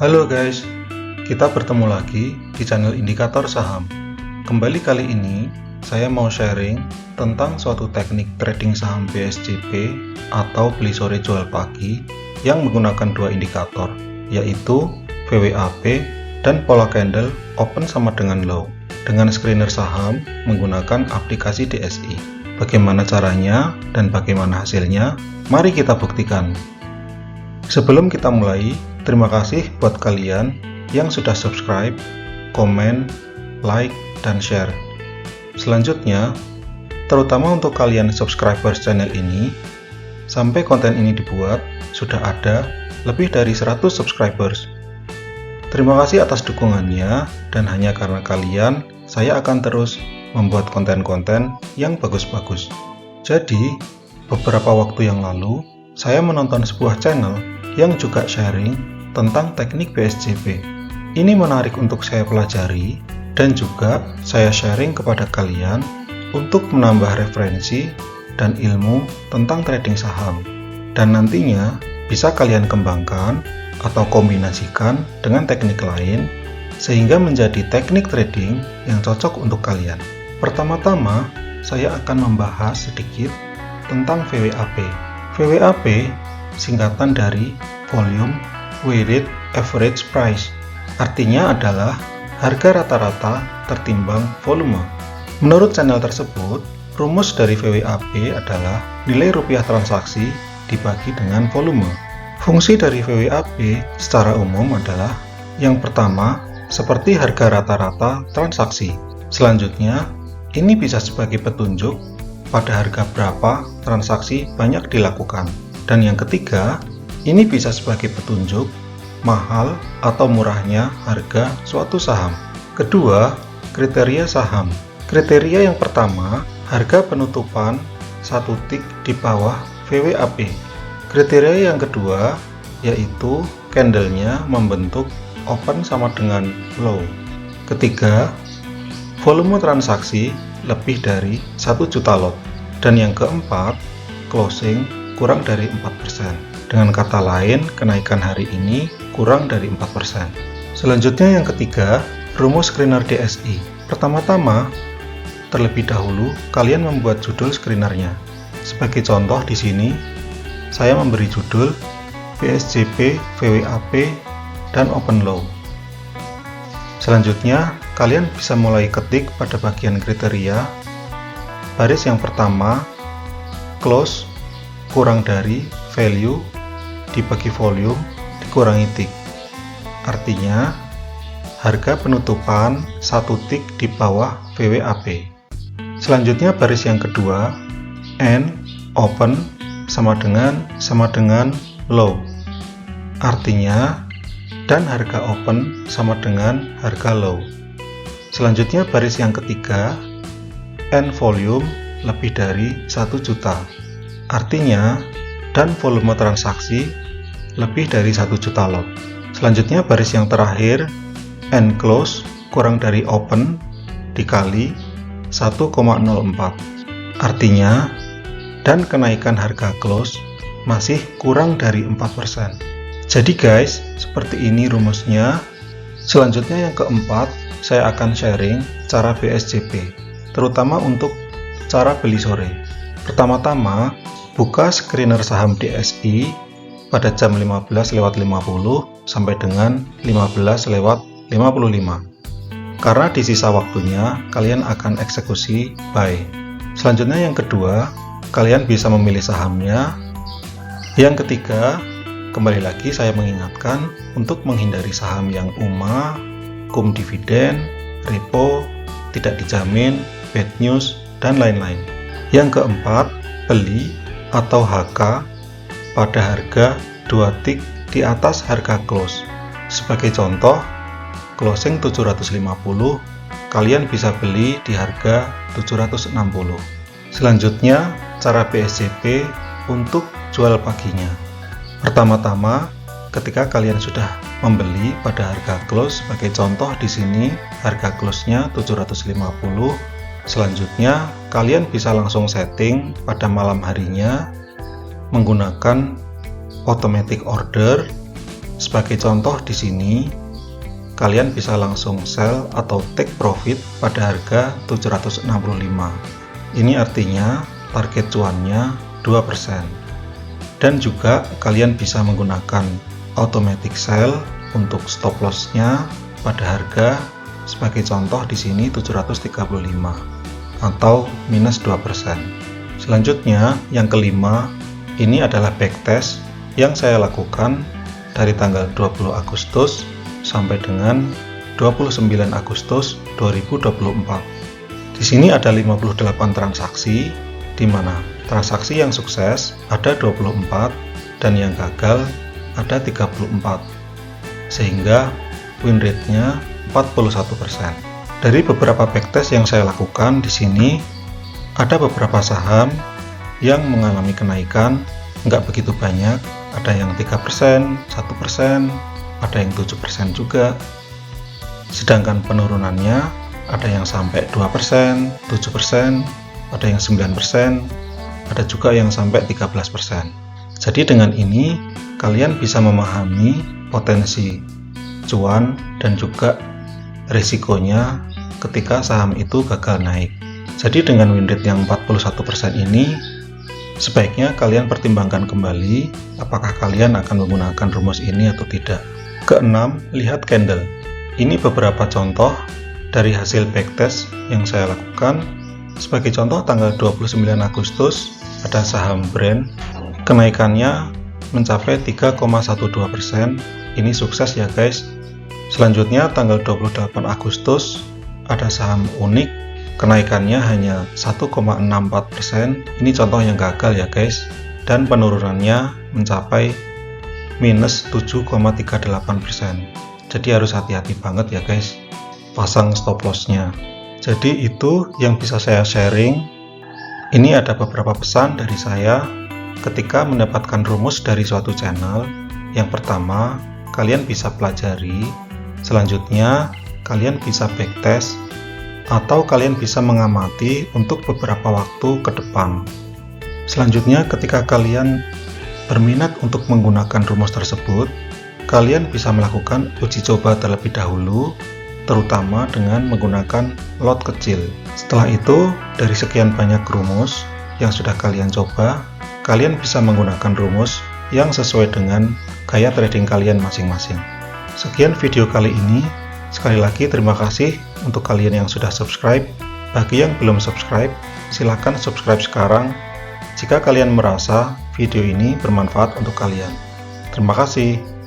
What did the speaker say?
Halo guys, kita bertemu lagi di channel Indikator Saham. Kembali kali ini, saya mau sharing tentang suatu teknik trading saham BSJP atau beli sore jual pagi yang menggunakan dua indikator, yaitu VWAP dan pola candle open sama dengan low dengan screener saham menggunakan aplikasi DSI. Bagaimana caranya dan bagaimana hasilnya? Mari kita buktikan. Sebelum kita mulai, terima kasih buat kalian yang sudah subscribe, komen, like, dan share. Selanjutnya, terutama untuk kalian subscribers channel ini, sampai konten ini dibuat, sudah ada lebih dari 100 subscribers. Terima kasih atas dukungannya, dan hanya karena kalian, saya akan terus membuat konten-konten yang bagus-bagus. Jadi, beberapa waktu yang lalu, saya menonton sebuah channel yang juga sharing tentang teknik BSJP. Ini menarik untuk saya pelajari dan juga saya sharing kepada kalian untuk menambah referensi dan ilmu tentang trading saham. Dan nantinya bisa kalian kembangkan atau kombinasikan dengan teknik lain sehingga menjadi teknik trading yang cocok untuk kalian. Pertama-tama, saya akan membahas sedikit tentang VWAP. VWAP singkatan dari Volume Weighted Average Price. Artinya adalah harga rata-rata tertimbang volume. Menurut channel tersebut, rumus dari VWAP adalah nilai rupiah transaksi dibagi dengan volume. Fungsi dari VWAP secara umum adalah yang pertama, seperti harga rata-rata transaksi. Selanjutnya, ini bisa sebagai petunjuk pada harga berapa transaksi banyak dilakukan. Dan yang ketiga, ini bisa sebagai petunjuk mahal atau murahnya harga suatu saham. Kedua, kriteria saham. Kriteria yang pertama, harga penutupan satu tick di bawah VWAP. Kriteria yang kedua, yaitu candlenya membentuk open sama dengan low. Ketiga, volume transaksi lebih dari 1 juta lot. Dan yang keempat, closing kurang dari 4%. Dengan kata lain, kenaikan hari ini kurang dari 4%. Selanjutnya yang ketiga, rumus screener DSI. Pertama-tama, terlebih dahulu kalian membuat judul screenernya. Sebagai contoh di sini, saya memberi judul BSJP, VWAP, dan Open Low. Selanjutnya, kalian bisa mulai ketik pada bagian kriteria. Baris yang pertama, close kurang dari value dibagi volume dikurangi tick. Artinya, harga penutupan satu tick di bawah VWAP. Selanjutnya baris yang kedua, N open sama dengan low. Artinya, dan harga open sama dengan harga low. Selanjutnya baris yang ketiga, N volume lebih dari 1 juta. Artinya, dan volume transaksi lebih dari 1 juta lot. Selanjutnya baris yang terakhir, N close kurang dari open dikali 1,04. Artinya, dan kenaikan harga close masih kurang dari 4%. Jadi guys, seperti ini rumusnya. Selanjutnya yang keempat, saya akan sharing cara BSJP, terutama untuk cara beli sore. Pertama-tama, buka screener saham DSI pada jam 15.50 sampai dengan 15.55. Karena di sisa waktunya, kalian akan eksekusi buy. Selanjutnya yang kedua, kalian bisa memilih sahamnya. Yang ketiga, kembali lagi saya mengingatkan untuk menghindari saham yang UMA, kum dividen, repo, tidak dijamin, bad news, dan lain-lain. Yang keempat, beli atau HK pada harga 2 tick di atas harga close. Sebagai contoh, closing 750, kalian bisa beli di harga 760. Selanjutnya, cara BSJP untuk jual paginya. Pertama-tama, ketika kalian sudah membeli pada harga close, sebagai contoh di sini harga close-nya 750. Selanjutnya, kalian bisa langsung setting pada malam harinya menggunakan automatic order Sebagai contoh di sini, kalian bisa langsung sell atau take profit pada harga 765. Ini artinya target cuannya 2%. Dan juga kalian bisa menggunakan automatic sell untuk stop loss-nya pada harga sebagai contoh di sini 735 atau minus 2%. Selanjutnya, yang kelima, ini adalah backtest yang saya lakukan dari tanggal 20 Agustus sampai dengan 29 Agustus 2024. Di sini ada 58 transaksi, di mana transaksi yang sukses ada 24 dan yang gagal ada 34. Sehingga win rate-nya 41%. Dari beberapa backtest yang saya lakukan di sini, ada beberapa saham yang mengalami kenaikan nggak begitu banyak, ada yang 3%, 1%, ada yang 7% juga. Sedangkan penurunannya ada yang sampai 2%, 7%, ada yang 9%, ada juga yang sampai 13%. Jadi dengan ini kalian bisa memahami potensi cuan dan juga risikonya ketika saham itu gagal naik. Jadi dengan win rate yang 41% ini, sebaiknya kalian pertimbangkan kembali apakah kalian akan menggunakan rumus ini atau tidak. Keenam, lihat candle. Ini beberapa contoh dari hasil backtest yang saya lakukan. Sebagai contoh, tanggal 29 Agustus ada saham brand, kenaikannya mencapai 3,12%. Ini sukses ya guys. Selanjutnya tanggal 28 Agustus ada saham unik, kenaikannya hanya 1,64%. Ini contoh yang gagal ya guys. Dan penurunannya mencapai minus 7,38%. Jadi harus hati-hati banget ya guys, pasang stop loss-nya. Jadi itu yang bisa saya sharing. Ini ada beberapa pesan dari saya ketika mendapatkan rumus dari suatu channel. Yang pertama, kalian bisa pelajari. Selanjutnya, kalian bisa backtest atau kalian bisa mengamati untuk beberapa waktu ke depan. Selanjutnya, ketika kalian berminat untuk menggunakan rumus tersebut, kalian bisa melakukan uji coba terlebih dahulu, terutama dengan menggunakan lot kecil. Setelah itu, dari sekian banyak rumus yang sudah kalian coba, kalian bisa menggunakan rumus yang sesuai dengan gaya trading kalian masing-masing. Sekian video kali ini. Sekali lagi terima kasih untuk kalian yang sudah subscribe. Bagi yang belum subscribe, silahkan subscribe sekarang jika kalian merasa video ini bermanfaat untuk kalian. Terima kasih.